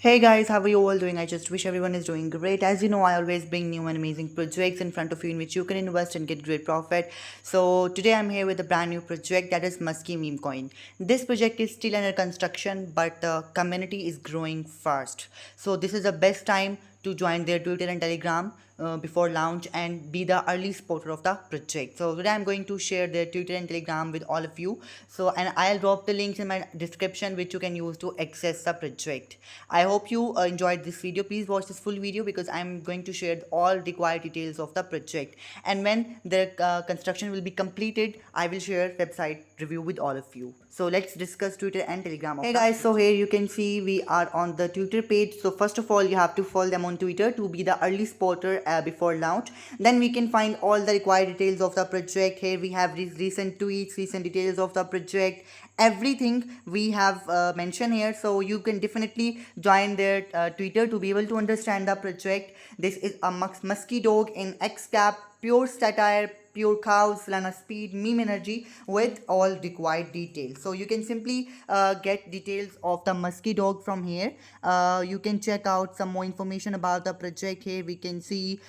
Hey guys, how are you all doing? I just wish everyone is doing great. As you know, I always bring new and amazing projects in front of you in which you can invest and get great profit. So today I'm here with a brand new project that is Musky Meme Coin. This project is still under construction, but the community is growing fast. So this is the best time to join their Twitter and Telegram before launch and be the early supporter of the project. So today I'm going to share their Twitter and Telegram with all of you. So and I'll drop the links in my description which you can use to access the project. I hope you enjoyed this video. Please watch this full video because I'm going to share all required details of the project. And when the construction will be completed, I will share website review with all of you. So let's discuss Twitter and Telegram. Hey guys, so here you can see we are on the Twitter page. So first of all, you have to follow them on Twitter to be the early spotter before launch. Then we can find all the required details of the project. Here we have recent tweets, recent details of the project, everything we have mentioned here. So you can definitely join their Twitter to be able to understand the project. This is a musky dog in XCAP, pure satire, pure cows, Lana speed, meme energy with all required details. So you can simply get details of the musky dog from here. You can check out some more information about the project. Here we can see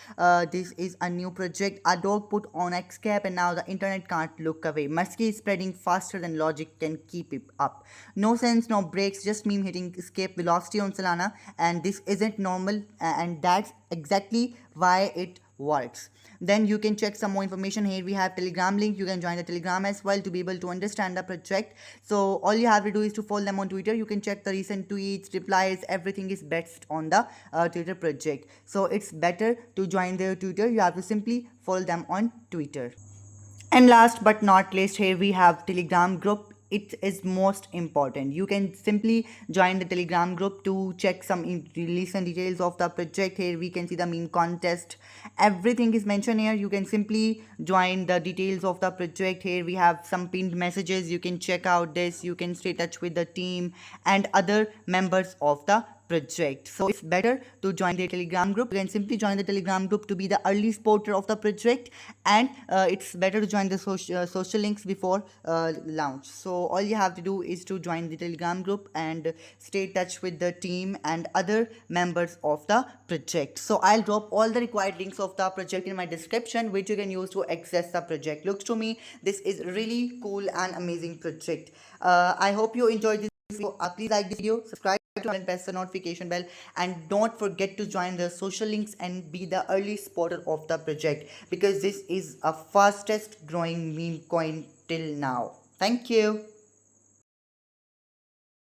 this is a new project, a dog put on XCAP, and now the internet can't look away. Musky is spreading faster than logic can keep it up. No sense, no breaks, just meme hitting escape velocity on Solana, and this isn't normal, and that's exactly why it works. Then you can check some more information. Here we have Telegram link. You can join the Telegram as well to be able to understand the project. So all you have to do is to follow them on Twitter. You can check the recent tweets, replies, everything is best on the Twitter project. So it's better to join their Twitter. You have to simply follow them on Twitter. And last but not least, here we have Telegram group. It is most important. You can simply join the Telegram group to check some release and details of the project. Here we can see the meme contest. Everything is mentioned here. You can simply join the details of the project. Here we have some pinned messages. You can check out this. You can stay in touch with the team and other members of the project. So it's better to join the Telegram group. You can simply join the Telegram group to be the early supporter of the project, and it's better to join the social links before launch. So all you have to do is to join the Telegram group and stay in touch with the team and other members of the project. So I'll drop all the required links of the project in my description, which you can use to access the project. Looks to me this is really cool and amazing project. I hope you enjoyed this video. Please like this video, subscribe and press the notification bell, and don't forget to join the social links and be the early supporter of the project, because this is a fastest growing meme coin till now. Thank you.